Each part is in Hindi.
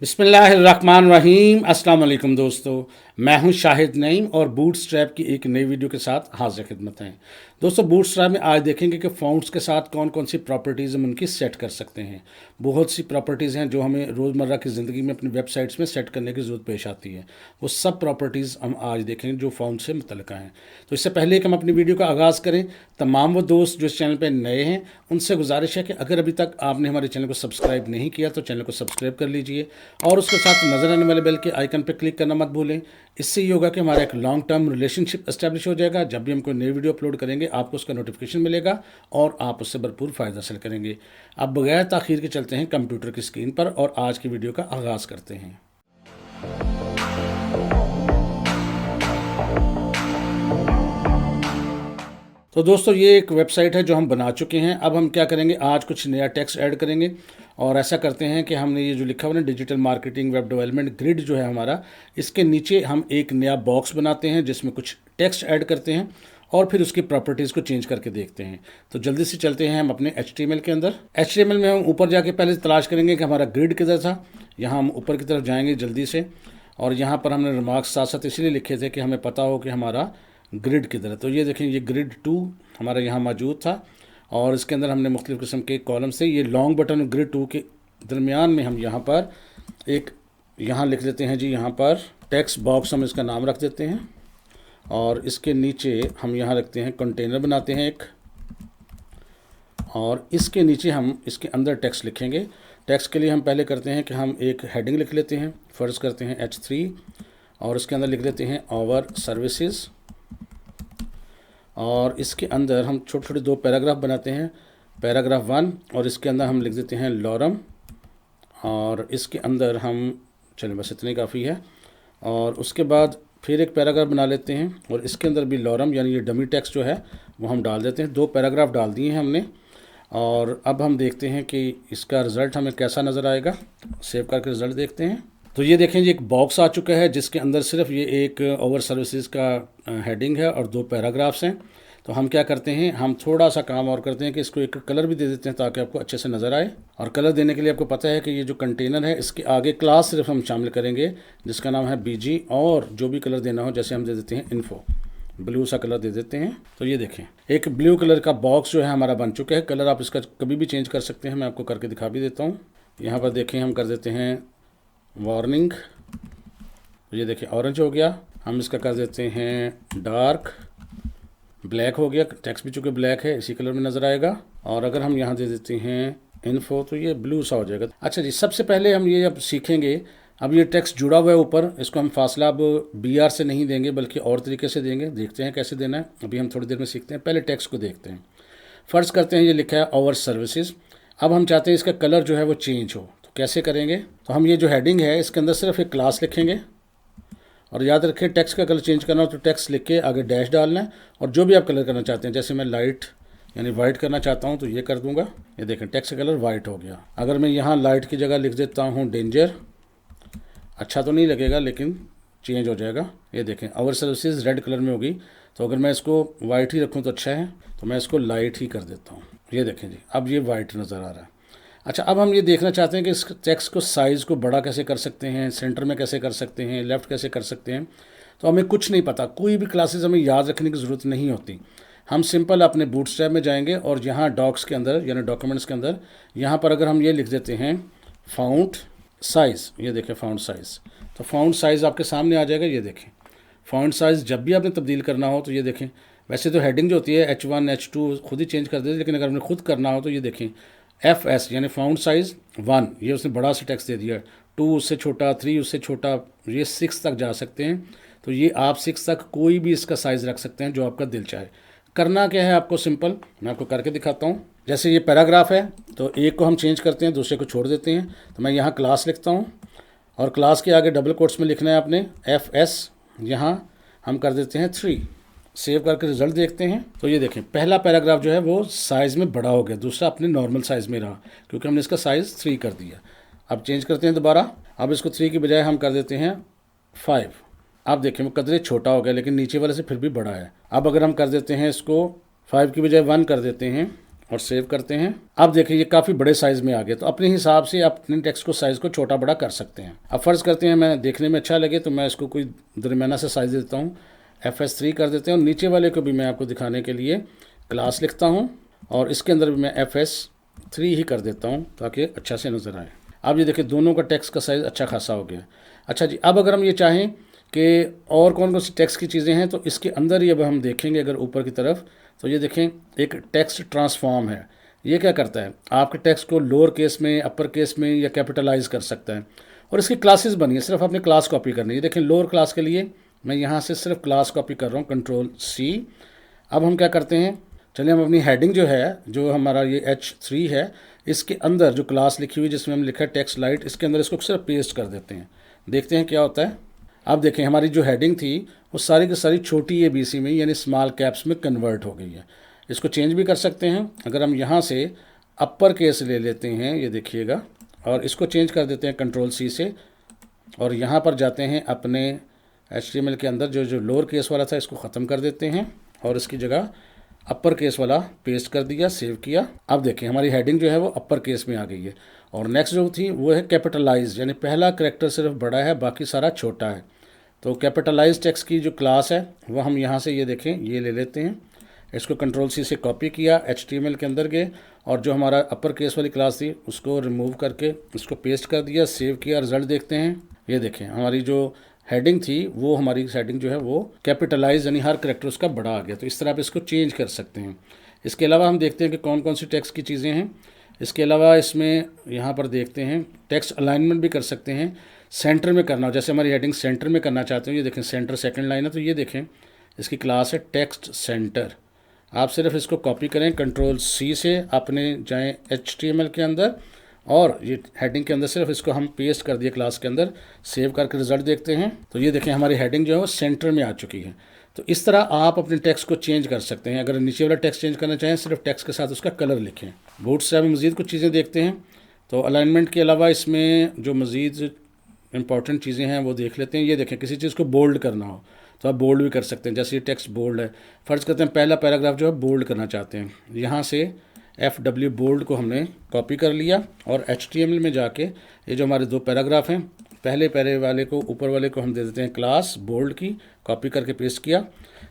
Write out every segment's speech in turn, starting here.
बिस्मिल्लाहिर्रहमानिर्रहीम। अस्सलाम वालेकुम दोस्तों, मैं हूं शाहिद नईम और बूटस्ट्रैप की एक नई वीडियो के साथ हाजिर खिदमत हैं। दोस्तों, बूटस्ट्रैप में आज देखेंगे कि फ़ॉन्ट्स के साथ कौन कौन सी प्रॉपर्टीज़ हम उनकी सेट कर सकते हैं। बहुत सी प्रॉपर्टीज़ हैं जो हमें रोज़मर्रा की ज़िंदगी में अपनी वेबसाइट्स में सेट करने की ज़रूरत पेश आती है। वो सब प्रॉपर्टीज़ हम आज देखेंगे जो फ़ॉन्ट से मुतल्लिक़ हैं। तो इससे पहले कि हम अपनी वीडियो का आगाज़ करें, तमाम वो दोस्त जो इस चैनल पर नए हैं उनसे गुजारिश है कि अगर अभी तक आपने हमारे चैनल को सब्सक्राइब नहीं किया तो चैनल को सब्सक्राइब कर लीजिए और उसके साथ नज़र आने वाले बेल के आइकन पर क्लिक करना मत भूलें। इससे ये होगा कि हमारा एक लॉन्ग टर्म रिलेशनशिप एस्टैब्लिश हो जाएगा। जब भी हम कोई नई वीडियो अपलोड करेंगे आपको उसका नोटिफिकेशन मिलेगा और आप उससे भरपूर फ़ायदा हासिल करेंगे। अब बगैर ताख़ीर के चलते हैं कंप्यूटर की स्क्रीन पर और आज की वीडियो का आगाज़ करते हैं। तो दोस्तों, ये एक वेबसाइट है जो हम बना चुके हैं। अब हम क्या करेंगे, आज कुछ नया टेक्स्ट ऐड करेंगे और ऐसा करते हैं कि हमने ये जो लिखा हुआ ना digital marketing web development grid जो है हमारा, इसके नीचे हम एक नया बॉक्स बनाते हैं जिसमें कुछ टेक्स्ट ऐड करते हैं और फिर उसकी प्रॉपर्टीज़ को चेंज करके देखते हैं। तो जल्दी से चलते हैं हम अपने HTML के अंदर। HTML में हम ऊपर जाके पहले तलाश करेंगे कि हमारा ग्रिड किधर था। यहाँ हम ऊपर की तरफ जाएंगे जल्दी से और यहाँ पर हमने रिमार्क्स साथ साथ इसलिए लिखे थे कि हमें पता हो कि हमारा ग्रिड किधर है। तो ये देखें, ये ग्रिड 2 हमारा यहाँ मौजूद था और इसके अंदर हमने मुख्तलिफ़ किस्म के कॉलम से ये लॉन्ग बटन ग्रिड 2 के दरमियान में हम यहाँ पर एक यहाँ लिख देते हैं जी, यहाँ पर टेक्स्ट बॉक्स हम इसका नाम रख देते हैं और इसके नीचे हम यहाँ रखते हैं कंटेनर बनाते हैं एक, और इसके नीचे हम इसके अंदर टेक्स्ट लिखेंगे। टेक्स्ट के लिए हम पहले करते हैं कि हम एक हेडिंग लिख लेते हैं। फ़र्ज़ करते हैं H3 और उसके अंदर लिख देते हैं आवर सर्विसेज और इसके अंदर हम छोटे छोटे 2 पैराग्राफ बनाते हैं। पैराग्राफ 1 और इसके अंदर हम लिख देते हैं लॉरम और इसके अंदर हम चलिए बस इतनी काफ़ी है। और उसके बाद फिर एक पैराग्राफ बना लेते हैं और इसके अंदर भी लॉरम यानी ये डमी टेक्स्ट जो है वो हम डाल देते हैं। 2 पैराग्राफ डाल दिए हैं हमने और अब हम देखते हैं कि इसका रिज़ल्ट हमें कैसा नज़र आएगा। सेव करके रिज़ल्ट देखते हैं। तो ये देखें जी, एक बॉक्स आ चुका है जिसके अंदर सिर्फ ये एक ओवर सर्विसेज का हेडिंग है और 2 पैराग्राफ्स हैं। तो हम क्या करते हैं, हम थोड़ा सा काम और करते हैं कि इसको एक कलर भी दे देते हैं ताकि आपको अच्छे से नज़र आए। और कलर देने के लिए आपको पता है कि ये जो कंटेनर है इसके आगे क्लास सिर्फ हम शामिल करेंगे जिसका नाम है BG, और जो भी कलर देना हो जैसे हम दे देते हैं इन्फो, ब्लू सा कलर दे देते हैं। तो ये देखें, एक ब्लू कलर का बॉक्स जो है हमारा बन चुका है। कलर आप इसका कभी भी चेंज कर सकते हैं, मैं आपको करके दिखा भी देता हूँ। यहाँ पर देखें, हम कर देते हैं वार्निंग, ये देखिए ऑरेंज हो गया। हम इसका कर देते हैं डार्क ब्लैक हो गया, टेक्स्ट भी चूँकि ब्लैक है इसी कलर में नज़र आएगा। और अगर हम यहाँ दे देते हैं इन्फो तो ये ब्लू सा हो जाएगा। अच्छा जी, सबसे पहले हम ये अब सीखेंगे, अब ये टेक्स्ट जुड़ा हुआ है ऊपर, इसको हम फासला अब BR से नहीं देंगे बल्कि और तरीके से देंगे। देखते हैं कैसे देना है, अभी हम थोड़ी देर में सीखते हैं। पहले टेक्स्ट को देखते हैं। फ़र्ज़ करते हैं ये लिखा है आवर सर्विसेज। अब हम चाहते हैं इसका कलर जो है वो चेंज हो, तो कैसे करेंगे, तो हम ये जो हेडिंग है इसके अंदर सिर्फ एक क्लास लिखेंगे और याद रखें टेक्स्ट का कलर चेंज करना हो तो टेक्स्ट लिख के आगे डैश डालना है और जो भी आप कलर करना चाहते हैं, जैसे मैं लाइट यानी वाइट करना चाहता हूं तो ये कर दूंगा। ये देखें टेक्स्ट का कलर वाइट हो गया। अगर मैं यहाँ लाइट की जगह लिख देता हूँ डेंजर, अच्छा तो नहीं लगेगा लेकिन चेंज हो जाएगा। ये देखें आवर सर्विसेज रेड कलर में होगी, तो अगर मैं इसको वाइट ही रखूँ तो अच्छा है, तो मैं इसको लाइट ही कर देता हूँ। ये देखें जी, अब ये वाइट नज़र आ रहा है। अच्छा, अब हम ये देखना चाहते हैं कि इस टेक्स्ट को साइज़ को बड़ा कैसे कर सकते हैं, सेंटर में कैसे कर सकते हैं, लेफ़्ट कैसे कर सकते हैं। तो हमें कुछ नहीं पता, कोई भी क्लासेस हमें याद रखने की ज़रूरत नहीं होती। हम सिंपल अपने बूटस्ट्रैप में जाएंगे और यहाँ डॉक्स के अंदर यानी डॉक्यूमेंट्स के अंदर यहाँ पर अगर हम ये लिख देते हैं फ़ॉन्ट साइज़, ये देखें फ़ॉन्ट साइज़, तो फ़ॉन्ट साइज़ आपके सामने आ जाएगा। ये देखें फ़ॉन्ट साइज़ जब भी आपने तब्दील करना हो तो ये देखें, वैसे तो हेडिंग जो होती है H1 H2 खुद ही चेंज कर देते, लेकिन अगर हमने खुद करना हो तो ये देखें FS यानी फ़ॉन्ट साइज़ 1, ये उसने बड़ा सा टेक्स्ट दे दिया। 2 उससे छोटा, 3 उससे छोटा, ये 6 तक जा सकते हैं। तो ये आप 6 तक कोई भी इसका साइज़ रख सकते हैं जो आपका दिल चाहे। करना क्या है आपको, सिंपल मैं आपको करके दिखाता हूँ। जैसे ये पैराग्राफ है तो एक को हम चेंज करते हैं, दूसरे को छोड़ देते हैं। तो मैं यहाँ क्लास लिखता हूँ और क्लास के आगे डबल कोट्स में लिखना है आपने FS, यहाँ हम कर देते हैं 3। सेव करके रिज़ल्ट देखते हैं। तो ये देखें पहला पैराग्राफ जो है वो साइज़ में बड़ा हो गया, दूसरा अपने नॉर्मल साइज़ में रहा क्योंकि हमने इसका साइज़ 3 कर दिया। अब चेंज करते हैं दोबारा, अब इसको 3 की बजाय हम कर देते हैं 5। आप देखें वो कदरे छोटा हो गया लेकिन नीचे वाले से फिर भी बड़ा है। अब अगर हम कर देते हैं इसको 5 की बजाय 1 कर देते हैं और सेव करते हैं। अब देखिए ये काफ़ी बड़े साइज़ में आ गया, तो अपने हिसाब से आप अपने टेक्स्ट को साइज़ को छोटा बड़ा कर सकते हैं। अब फ़र्ज़ करते हैं मैं देखने में अच्छा लगे तो मैं इसको कोई दरमियाना से साइज़ देता हूँ, FS3 कर देते हैं, और नीचे वाले को भी मैं आपको दिखाने के लिए क्लास लिखता हूँ और इसके अंदर भी मैं FS3 ही कर देता हूँ ताकि अच्छा से नज़र आए। अब ये देखिए दोनों का टेक्स्ट का साइज़ अच्छा खासा हो गया। अच्छा जी, अब अगर हम ये चाहें कि और कौन कौन सी टेक्स्ट की चीज़ें हैं तो इसके अंदर ही अब हम देखेंगे अगर ऊपर की तरफ, तो ये देखें एक टेक्स्ट ट्रांसफॉर्म है। ये क्या करता है, आपके टेक्स्ट को लोअर केस में, अपर केस में या कैपिटलाइज कर सकता है, और इसकी क्लासेस बनी है, सिर्फ अपनी क्लास कॉपी करनी है। देखें लोअर क्लास के लिए मैं यहाँ से सिर्फ क्लास कॉपी कर रहा हूँ, Ctrl+C। अब हम क्या करते हैं, चलिए हम अपनी हेडिंग जो है, जो हमारा ये H3 है, इसके अंदर जो क्लास लिखी हुई जिसमें हम लिखा है टेक्स्ट लाइट, इसके अंदर इसको सिर्फ पेस्ट कर देते हैं। देखते हैं क्या होता है। अब देखें हमारी जो हेडिंग थी वो सारी की सारी छोटी ABC में यानी स्मॉल कैप्स में कन्वर्ट हो गई है। इसको चेंज भी कर सकते हैं। अगर हम यहाँ से अपर केस ले लेते हैं, ये देखिएगा, और इसको चेंज कर देते हैं Ctrl+C से, और यहाँ पर जाते हैं अपने HTML के अंदर जो लोअर केस वाला था इसको ख़त्म कर देते हैं और इसकी जगह अपर केस वाला पेस्ट कर दिया, सेव किया। अब देखें हमारी हेडिंग जो है वो अपर केस में आ गई है, और नेक्स्ट जो थी वो है कैपिटलाइज, यानी पहला करैक्टर सिर्फ बड़ा है बाकी सारा छोटा है। तो कैपिटलाइज टेक्स्ट की जो क्लास है वो हम यहाँ से ये देखें ये ले लेते हैं, इसको Ctrl+C से कॉपी किया, HTML के अंदर गए और जो हमारा अपर केस वाली क्लास थी उसको रिमूव करके इसको पेस्ट कर दिया, सेव किया, रिजल्ट देखते हैं। ये देखें हमारी जो हेडिंग थी वो हमारी हेडिंग जो है वो कैपिटलाइज यानी हर करैक्टर उसका बड़ा आ गया। तो इस तरह आप इसको चेंज कर सकते हैं। इसके अलावा हम देखते हैं कि कौन कौन सी टेक्स्ट की चीज़ें हैं। इसके अलावा इसमें यहाँ पर देखते हैं टेक्स्ट अलाइनमेंट भी कर सकते हैं। सेंटर में करना हो, जैसे हमारी हेडिंग सेंटर में करना चाहते हो, ये देखें सेंटर सेकंड लाइन है, तो ये देखें इसकी क्लास है टेक्स्ट सेंटर। आप सिर्फ इसको कॉपी करें Ctrl+C से, अपने जाएं HTML के अंदर और ये हेडिंग के अंदर सिर्फ इसको हम पेस्ट कर दिए क्लास के अंदर, सेव करके रिजल्ट देखते हैं। तो ये देखें हमारी हेडिंग जो है वो सेंटर में आ चुकी है। तो इस तरह आप अपने टेक्स्ट को चेंज कर सकते हैं। अगर नीचे वाला टेक्स्ट चेंज करना चाहें सिर्फ टेक्स्ट के साथ उसका कलर लिखें। बूटस्ट्रैप में मज़ीद कुछ चीज़ें देखते हैं। तो अलाइनमेंट के अलावा इसमें जो मज़ीद इंपॉर्टेंट चीज़ें हैं वो देख लेते हैं। ये देखें किसी चीज़ को बोल्ड करना हो तो आप बोल्ड भी कर सकते हैं, जैसे ये टेक्स्ट बोल्ड है, फ़र्ज़ करते हैं पहला पैराग्राफ जो है बोल्ड करना चाहते हैं, यहाँ से FW बोल्ड को हमने कॉपी कर लिया और HTML में जाके ये जो हमारे दो पैराग्राफ हैं, पहले पैरे वाले को ऊपर वाले को हम दे देते हैं क्लास बोल्ड की, कॉपी करके पेस्ट किया,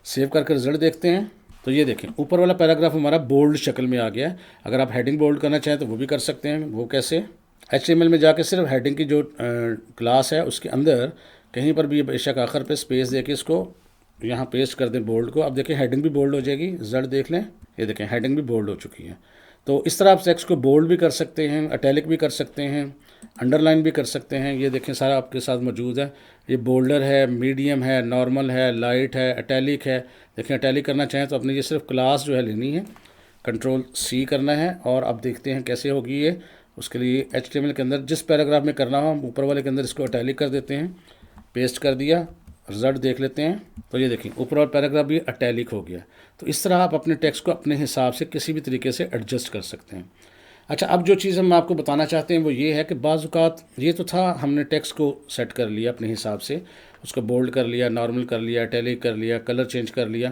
सेव करके रिजल्ट देखते हैं। तो ये देखें ऊपर वाला पैराग्राफ हमारा बोल्ड शक्ल में आ गया है। अगर आप हेडिंग बोल्ड करना चाहें तो वो भी कर सकते हैं। वो कैसे, HTML में जाके सिर्फ हेडिंग की जो क्लास है उसके अंदर कहीं पर भी बेशक आखिर पे स्पेस देके इसको यहाँ पेस्ट कर दें बोल्ड को। अब देखें हेडिंग भी बोल्ड हो जाएगी, रिजल्ट देख लें, ये देखें हेडिंग भी बोल्ड हो चुकी है। तो इस तरह आप टेक्स्ट को बोल्ड भी कर सकते हैं, अटैलिक भी कर सकते हैं, अंडरलाइन भी कर सकते हैं। ये देखें सारा आपके साथ मौजूद है। ये बोल्डर है, मीडियम है, नॉर्मल है, लाइट है, अटैलिक है। देखें अटैलिक करना चाहें तो अपने ये सिर्फ क्लास जो है लेनी है, Ctrl+C करना है और अब देखते हैं कैसे होगी ये। उसके लिए HTML के अंदर जिस पैराग्राफ में करना हो हम ऊपर वाले के अंदर इसको अटैलिक कर देते हैं, पेस्ट कर दिया, रिजल्ट देख लेते हैं। तो ये देखें ऊपर वाला पैराग्राफ भी अटैलिक हो गया। तो इस तरह आप अपने टेक्स्ट को अपने हिसाब से किसी भी तरीके से एडजस्ट कर सकते हैं। अच्छा, अब जो चीज़ हम आपको बताना चाहते हैं वो ये है कि बाज़ औक़ात ये तो था हमने टेक्स्ट को सेट कर लिया अपने हिसाब से, उसको बोल्ड कर लिया, नॉर्मल कर लिया, अटैलिक कर लिया, कलर चेंज कर लिया।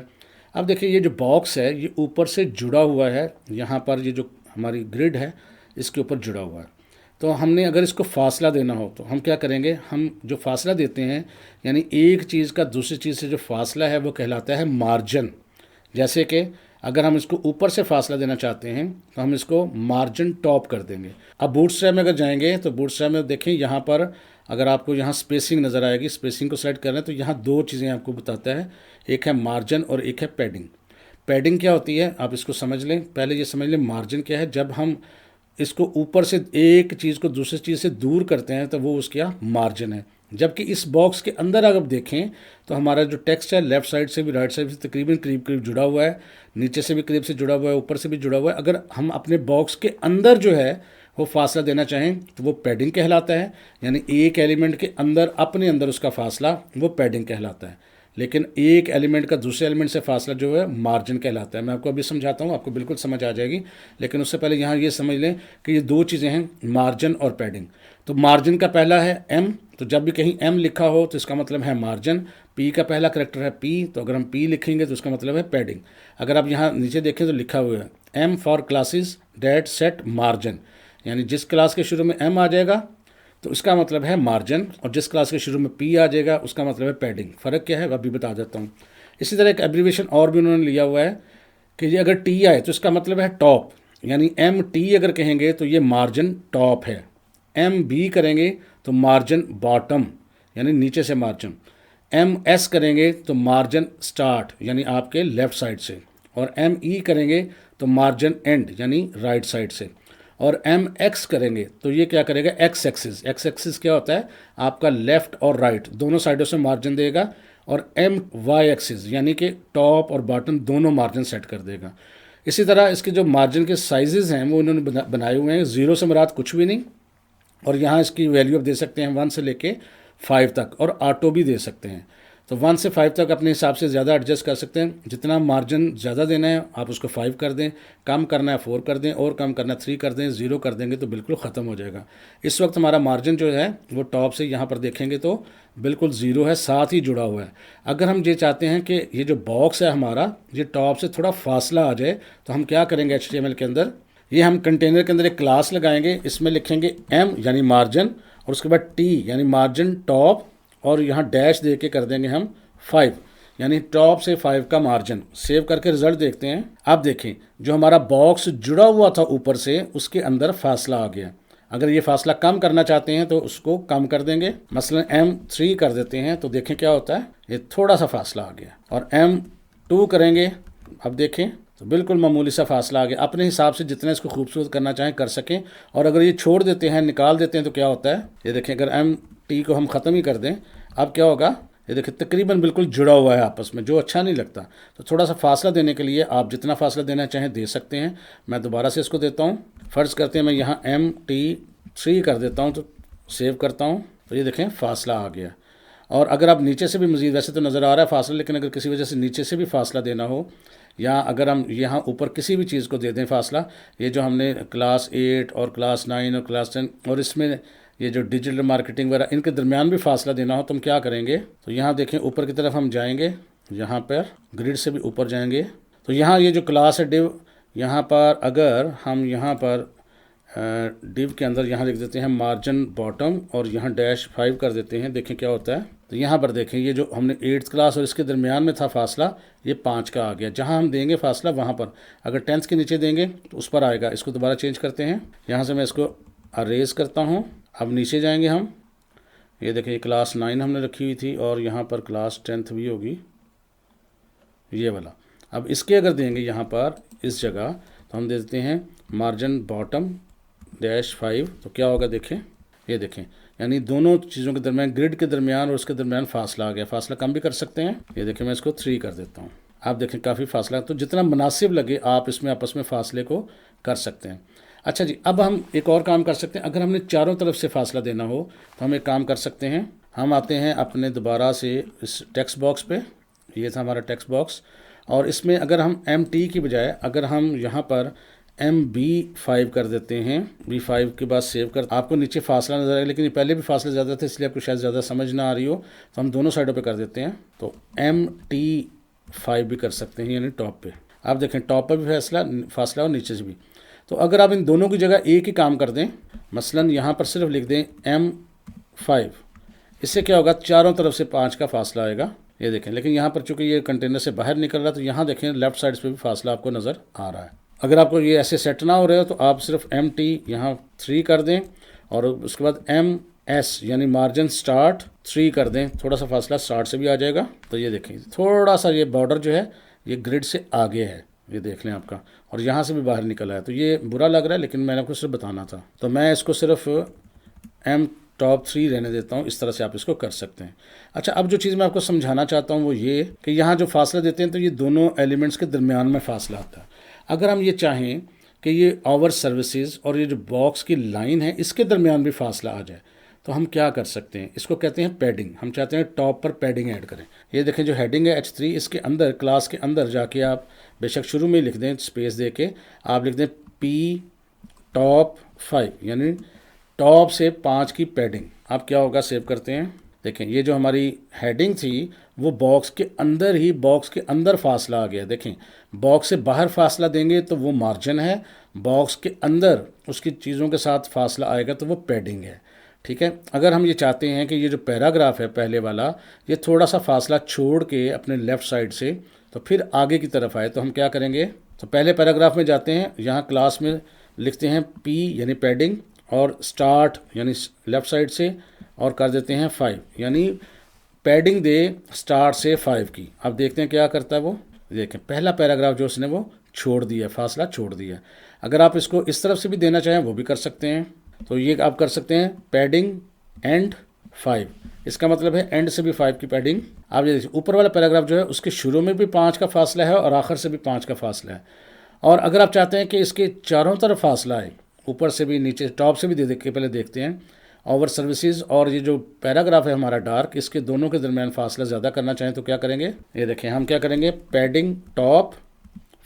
अब देखिए ये जो बॉक्स है ये ऊपर से जुड़ा हुआ है, यहाँ पर ये जो हमारी ग्रिड है इसके ऊपर जुड़ा हुआ है। तो हमने अगर इसको फासला देना हो तो हम क्या करेंगे, हम जो फासला देते हैं यानी एक चीज़ का दूसरी चीज़ से जो फासला है वो कहलाता है मार्जिन। जैसे कि अगर हम इसको ऊपर से फासला देना चाहते हैं तो हम इसको मार्जिन टॉप कर देंगे। अब बूटस्ट्रैप में अगर जाएंगे तो बूटस्ट्रैप में देखें यहाँ पर अगर आपको यहाँ स्पेसिंग नज़र आएगी, स्पेसिंग को सेलेक्ट करना है तो यहाँ दो चीज़ें आपको बताता है, एक है मार्जिन और एक है पैडिंग। पैडिंग क्या होती है आप इसको समझ लें, पहले ये समझ लें मार्जिन क्या है। जब हम इसको ऊपर से एक चीज़ को दूसरी चीज़ से दूर करते हैं तो वो उसका मार्जिन है। जबकि इस बॉक्स के अंदर अगर देखें तो हमारा जो टेक्स्ट है लेफ़्ट साइड से भी राइट साइड से तकरीबन करीब करीब जुड़ा हुआ है, नीचे से भी करीब से जुड़ा हुआ है, ऊपर से भी जुड़ा हुआ है। अगर हम अपने बॉक्स के अंदर जो है वो फासला देना चाहें तो वो पैडिंग कहलाता है, यानी एक एलिमेंट के अंदर अपने अंदर उसका फासला वो पैडिंग कहलाता है। लेकिन एक एलिमेंट का दूसरे एलिमेंट से फासला जो है मार्जिन कहलाता है। मैं आपको अभी समझाता हूँ, आपको बिल्कुल समझ आ जाएगी, लेकिन उससे पहले यहाँ ये समझ लें कि ये दो चीज़ें हैं, मार्जिन और पैडिंग। तो मार्जिन का पहला है M, तो जब भी कहीं m लिखा हो तो इसका मतलब है मार्जिन, p का पहला करेक्टर है p, तो अगर हम p लिखेंगे तो उसका मतलब है पैडिंग। अगर आप यहाँ नीचे देखें तो लिखा हुआ है m for classes date set margin, यानी जिस क्लास के शुरू में m आ जाएगा तो इसका मतलब है मार्जिन, और जिस क्लास के शुरू में p आ जाएगा उसका मतलब है पैडिंग। फ़र्क क्या है अभी बता देता हूँ। इसी तरह एक एब्रीवेशन और भी उन्होंने लिया हुआ है कि ये अगर टी आए तो इसका मतलब है टॉप, यानी एम टी अगर कहेंगे तो ये मार्जिन टॉप है, एम बी करेंगे तो मार्जिन बॉटम यानी नीचे से मार्जिन, एम एस करेंगे तो मार्जिन स्टार्ट यानी आपके लेफ़्ट साइड से, और एम ई करेंगे तो मार्जिन एंड यानी राइट साइड से, और एम एक्स करेंगे तो ये क्या करेगा एक्स एक्सिस। एक्स एक्सिस क्या होता है आपका लेफ़्ट और राइट दोनों साइडों से मार्जिन देगा, और एम वाई एक्सिस यानी कि टॉप और बॉटम दोनों मार्जिन सेट कर देगा। इसी तरह इसके जो मार्जिन के साइजेस हैं वो इन्होंने बनाए हुए हैं। ज़ीरो से मुराद कुछ भी नहीं, और यहाँ इसकी वैल्यू आप दे सकते हैं 1 से लेके 5 तक, और ऑटो भी दे सकते हैं। तो 1 से 5 तक अपने हिसाब से ज़्यादा एडजस्ट कर सकते हैं। जितना मार्जिन ज़्यादा देना है आप उसको 5 कर दें, कम करना है 4 कर दें, और कम करना है 3 कर दें, 0 कर देंगे तो बिल्कुल ख़त्म हो जाएगा। इस वक्त हमारा मार्जिन जो है वो टॉप से यहाँ पर देखेंगे तो बिल्कुल 0 है, साथ ही जुड़ा हुआ है। अगर हम ये चाहते हैं कि ये जो बॉक्स है हमारा ये टॉप से थोड़ा फासला आ जाए तो हम क्या करेंगे HTML के अंदर, ये हम कंटेनर के अंदर एक क्लास लगाएंगे, इसमें लिखेंगे m यानी मार्जिन, और उसके बाद t यानी मार्जिन टॉप, और यहाँ डैश दे के कर देंगे हम 5 यानी टॉप से 5 का मार्जिन। सेव करके रिजल्ट देखते हैं। आप देखें जो हमारा बॉक्स जुड़ा हुआ था ऊपर से उसके अंदर फासला आ गया। अगर ये फासला कम करना चाहते हैं तो उसको कम कर देंगे, मसलन M3 कर देते हैं तो देखें क्या होता है, ये थोड़ा सा फासला आ गया। और M2 करेंगे, अब देखें तो बिल्कुल मामूली सा फासला आ गया। अपने हिसाब से जितना इसको खूबसूरत करना चाहें कर सकें, और अगर ये छोड़ देते हैं निकाल देते हैं तो क्या होता है, ये देखें अगर MT को हम ख़त्म ही कर दें अब क्या होगा, ये देखिए तकरीबन बिल्कुल जुड़ा हुआ है आपस में, जो अच्छा नहीं लगता। तो थोड़ा सा फासला देने के लिए आप जितना फासला देना चाहें दे सकते हैं। मैं दोबारा से इसको देता हूँ। फ़र्ज़ करते हैं मैं यहाँ MT3 कर देता हूँ, तो सेव करता हूँ तो ये देखें फासला आ गया। और अगर आप नीचे से भी मज़ीद, वैसे तो नज़र आ रहा है फासला, लेकिन अगर किसी वजह से नीचे से भी फासला देना हो, या अगर हम यहाँ ऊपर किसी भी चीज़ को दे दें फासला, ये जो हमने क्लास 8 और क्लास 9 और क्लास 10 और इसमें ये जो डिजिटल मार्केटिंग वगैरह इनके दरमियान भी फासला देना हो तो हम क्या करेंगे, तो यहाँ देखें ऊपर की तरफ हम जाएंगे, यहाँ पर ग्रिड से भी ऊपर जाएंगे तो यहाँ ये जो क्लास है डिव, यहाँ पर अगर हम यहाँ पर डिव के अंदर यहाँ लिख देते हैं मार्जिन बॉटम और यहाँ -5 कर देते हैं, देखें क्या होता है। तो यहाँ पर देखें ये जो हमने 8th क्लास और इसके दरमियान में था फासला, ये 5 का आ गया। जहाँ हम देंगे फासला वहाँ पर, अगर 10th के नीचे देंगे तो उस पर आएगा। इसको दोबारा चेंज करते हैं, यहाँ से मैं इसको अरेज करता हूँ। अब नीचे जाएंगे हम, ये देखिए क्लास 9 हमने रखी हुई थी और यहाँ पर क्लास 10th भी होगी ये वाला। अब इसके अगर देंगे यहाँ पर इस जगह तो हम दे देते हैं मार्जिन बॉटम -5, तो क्या होगा देखें, ये देखें यानी दोनों चीज़ों के दरमियान, ग्रिड के दरमियान और उसके दरमियान फासला आ गया। फासला कम भी कर सकते हैं, ये देखें मैं इसको 3 कर देता हूँ। आप देखें काफ़ी फासला, तो जितना मुनासिब लगे आप इसमें आपस में फासले को कर सकते हैं। अच्छा जी, अब हम एक और काम कर सकते हैं। अगर हमने चारों तरफ से फासला देना हो तो हम एक काम कर सकते हैं, हम आते हैं अपने दोबारा से इस टेक्स्ट बॉक्स पे, ये था हमारा टेक्स्ट बॉक्स, और इसमें अगर हम MT की बजाय अगर हम यहाँ पर MB5 कर देते हैं, B5 के बाद सेव कर, आपको नीचे फासला नजर आएगा, लेकिन ये पहले भी फासला ज़्यादा था इसलिए आपको शायद ज़्यादा समझ ना आ रही हो, तो हम दोनों साइडों पे कर देते हैं। तो MT5 भी कर सकते हैं यानी टॉप पे। आप देखें टॉप पर भी फासला और नीचे से भी। तो अगर आप इन दोनों की जगह एक ही काम कर दें, मसलन यहाँ पर सिर्फ लिख दें M5, इससे क्या होगा चारों तरफ से 5 का फासला आएगा, ये देखें। लेकिन यहाँ पर चूँकि ये कंटेनर से बाहर निकल रहा है तो यहाँ देखें लेफ़्ट साइड पे भी फासला आपको नज़र आ रहा है। अगर आपको ये ऐसे सेट ना हो रहा है तो आप सिर्फ MT यहाँ 3 कर दें और उसके बाद MS यानी मार्जिन स्टार्ट 3 कर दें, थोड़ा सा फासला स्टार्ट से भी आ जाएगा। तो ये देखें थोड़ा सा ये बॉर्डर जो है ये ग्रिड से आगे है, ये देख लें आपका, और यहाँ से भी बाहर निकला है। तो ये बुरा लग रहा है लेकिन मैंने आपको सिर्फ बताना था, तो मैं इसको सिर्फ M3 रहने देता हूँ। इस तरह से आप इसको कर सकते हैं। अच्छा, अब जो चीज़ मैं आपको समझाना चाहता हूँ वो ये कि यहाँ जो फासला देते हैं तो ये दोनों एलिमेंट्स के दरमियान में फासला आता है। अगर हम ये चाहें कि ये आवर सर्विसेज और ये जो बॉक्स की लाइन है इसके दरमियान भी फासला आ जाए तो हम क्या कर सकते हैं, इसको कहते हैं पैडिंग। हम चाहते हैं टॉप पर पैडिंग ऐड करें। ये देखें जो हेडिंग है H3, इसके अंदर क्लास के अंदर जाके आप बेशक शुरू में लिख दें, स्पेस दे के आप लिख दें P top 5 यानी टॉप से 5 की पैडिंग। अब क्या होगा, सेव करते हैं। देखें ये जो हमारी हेडिंग थी वो बॉक्स के अंदर ही, बॉक्स के अंदर फासला आ गया। देखें बॉक्स से बाहर फासला देंगे तो वो मार्जिन है, बॉक्स के अंदर उसकी चीज़ों के साथ फासला आएगा तो वो पैडिंग है। ठीक है, अगर हम ये चाहते हैं कि ये जो पैराग्राफ है पहले वाला, ये थोड़ा सा फासला छोड़ के अपने लेफ़्ट साइड से तो फिर आगे की तरफ आए, तो हम क्या करेंगे, तो पहले पैराग्राफ में जाते हैं, यहाँ क्लास में लिखते हैं पी यानी पैडिंग, और स्टार्ट यानी लेफ़्ट साइड से, और कर देते हैं 5 यानी पैडिंग दे स्टार्ट से 5 की। अब देखते हैं क्या करता है वो। देखें पहला पैराग्राफ जो उसने वो छोड़ दिया, फासला छोड़ दिया। अगर आप इसको इस तरफ से भी देना चाहें वो भी कर सकते हैं। तो ये आप कर सकते हैं पैडिंग एंड 5, इसका मतलब है एंड से भी 5 की पैडिंग। आप ये देखिए ऊपर वाला पैराग्राफ जो है उसके शुरू में भी 5 का फासला है और आखिर से भी 5 का फासला है। और अगर आप चाहते हैं कि इसके चारों तरफ फासला है, ऊपर से भी नीचे टॉप से भी दे के पहले देखते हैं, ओवर सर्विसेज और ये जो पैराग्राफ है हमारा डार्क, इसके दोनों के दरमियान फासला ज़्यादा करना चाहें तो क्या करेंगे, ये देखें हम क्या करेंगे, पैडिंग टॉप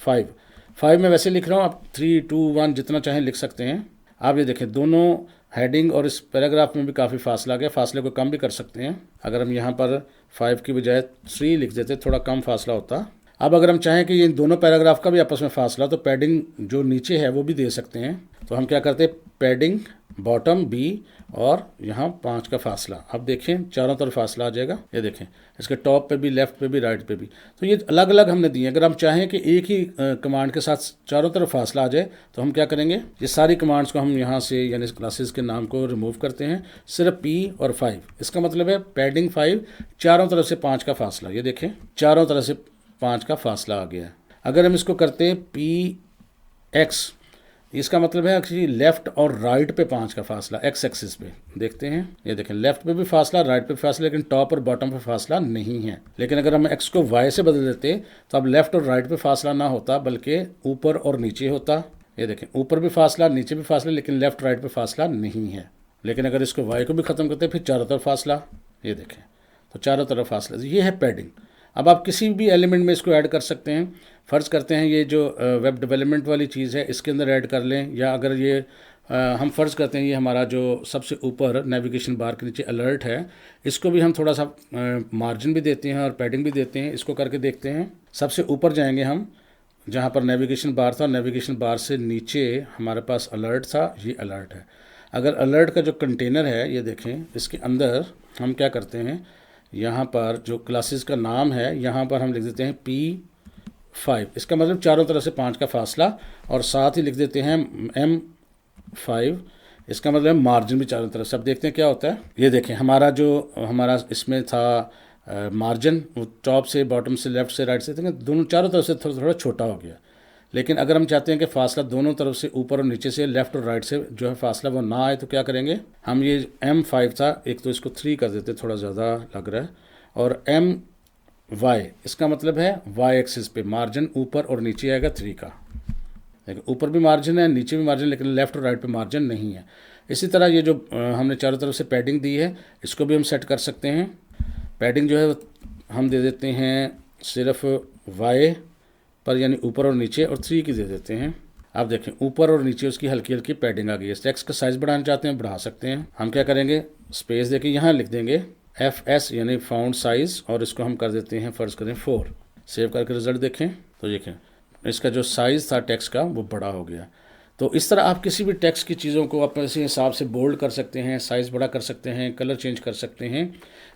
5 में वैसे लिख रहा हूँ, आप 3 2 1 जितना चाहें लिख सकते हैं। आप ये देखें दोनों हेडिंग और इस पैराग्राफ में भी काफ़ी फासला गया, फासले को कम भी कर सकते हैं। अगर हम यहाँ पर 5 की बजाय 3 लिख देते थोड़ा कम फासला होता। अब अगर हम चाहें कि ये दोनों पैराग्राफ का भी आपस में फासला, तो पैडिंग जो नीचे है वो भी दे सकते हैं। तो हम क्या करते हैं, पैडिंग बॉटम बी और यहाँ 5 का फासला। अब देखें चारों तरफ फासला आ जाएगा, ये देखें इसके टॉप पे भी, लेफ्ट पे भी, राइट पे भी। तो ये अलग अलग हमने दिए। अगर हम चाहें कि एक ही कमांड के साथ चारों तरफ फासला आ जाए तो हम क्या करेंगे, ये सारी कमांड्स को हम यहाँ से यानी इस क्लासेस के नाम को रिमूव करते हैं, सिर्फ पी और 5। इसका मतलब है पैडिंग 5 चारों तरफ से 5 का फासला, ये देखें चारों तरफ से 5 का फासला आ गया। अगर हम इसको करते हैं पी एक्स, इसका मतलब है एक्चुअली लेफ्ट और राइट पे 5 का फासला, एक्स एक्सिस पे देखते हैं, ये देखें लेफ्ट पे भी फासला, राइट पे भी फासला, लेकिन टॉप और बॉटम पे फासला नहीं है। लेकिन अगर हम एक्स को वाई से बदल देते तो अब लेफ्ट और राइट पे फासला ना होता बल्कि ऊपर और नीचे होता। ये देखें ऊपर भी फासला, नीचे भी फासला, लेकिन लेफ्ट राइट पे फासला नहीं है। लेकिन अगर इसको वाई को भी ख़त्म करते फिर चारों तरफ फासला, ये देखें तो चारों तरफ फासला, ये है पैडिंग। अब आप किसी भी एलिमेंट में इसको ऐड कर सकते हैं। फ़र्ज़ करते हैं ये जो वेब डेवलपमेंट वाली चीज़ है इसके अंदर ऐड कर लें, या अगर ये हम फ़र्ज़ करते हैं ये हमारा जो सबसे ऊपर नेविगेशन बार के नीचे अलर्ट है, इसको भी हम थोड़ा सा मार्जिन भी देते हैं और पैडिंग भी देते हैं। इसको करके देखते हैं। सबसे ऊपर जाएंगे हम जहाँ पर नेविगेशन बार था, नेविगेशन बार से नीचे हमारे पास अलर्ट था, ये अलर्ट है। अगर अलर्ट का जो कंटेनर है ये देखें, इसके अंदर हम क्या करते हैं, यहाँ पर जो क्लासेस का नाम है यहाँ पर हम लिख देते हैं P5, इसका मतलब चारों तरफ से 5 का फासला, और साथ ही लिख देते हैं M5, इसका मतलब मार्जिन भी चारों तरफ से। अब देखते हैं क्या होता है। ये देखें हमारा इसमें था मार्जिन, वो टॉप से, बॉटम से, लेफ्ट से, राइट से, दोनों चारों तरफ से थोड़ा थोड़ा छोटा हो गया। लेकिन अगर हम चाहते हैं कि फासला दोनों तरफ से, ऊपर और नीचे से, लेफ़्ट और राइट से जो है फासला वो ना आए, तो क्या करेंगे, हम ये M5 था एक तो इसको 3 कर देते, थोड़ा ज़्यादा लग रहा है, और MY, इसका मतलब है वाई एक्सिस पे मार्जिन ऊपर और नीचे आएगा 3 का। देखिए ऊपर भी मार्जिन है, नीचे भी मार्जिन, लेकिन लेफ़्ट और राइट पे मार्जिन नहीं है। इसी तरह ये जो हमने चारों तरफ से पैडिंग दी है इसको भी हम सेट कर सकते हैं। पैडिंग जो है हम दे देते हैं सिर्फ Y पर, यानी ऊपर और नीचे, और 3 की दे देते हैं। आप देखें ऊपर और नीचे उसकी हल्की हल्की पैडिंग आ गई है। टेक्स्ट का साइज़ बढ़ाना चाहते हैं बढ़ा सकते हैं। हम क्या करेंगे, स्पेस देके यहाँ लिख देंगे FS यानी फाउंड साइज़, और इसको हम कर देते हैं फ़र्ज़ करें 4। सेव करके रिज़ल्ट देखें तो देखें इसका जो साइज़ था टेक्स्ट का वो बड़ा हो गया। तो इस तरह आप किसी भी टेक्स्ट की चीज़ों को अपने हिसाब से बोल्ड कर सकते हैं, साइज़ बड़ा कर सकते हैं, कलर चेंज कर सकते हैं,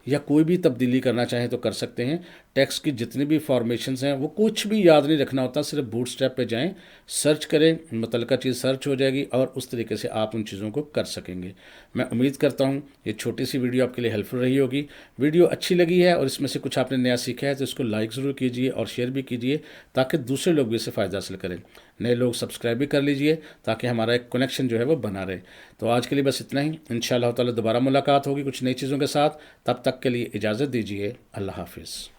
या कोई भी तब्दीली करना चाहें तो कर सकते हैं। टेक्स्ट की जितनी भी फॉर्मेशंस हैं वो कुछ भी याद नहीं रखना होता, सिर्फ बूटस्ट्रैप पे जाएं, सर्च करें, मुतल्लिका चीज़ सर्च हो जाएगी और उस तरीके से आप उन चीज़ों को कर सकेंगे। मैं उम्मीद करता हूँ ये छोटी सी वीडियो आपके लिए हेल्पफुल रही होगी। वीडियो अच्छी लगी है और इसमें से कुछ आपने नया सीखा है तो इसको लाइक ज़रूर कीजिए और शेयर भी कीजिए ताकि दूसरे लोग भी इससे फ़ायदा हासिल करें। नए लोग सब्सक्राइब भी कर लीजिए ताकि हमारा एक कनेक्शन जो है वो बना रहे। तो आज के लिए बस इतना ही। इंशाअल्लाह ताला दोबारा मुलाकात होगी कुछ नई चीज़ों के साथ। तब तक के लिए इजाज़त दीजिए। अल्लाह हाफिज़।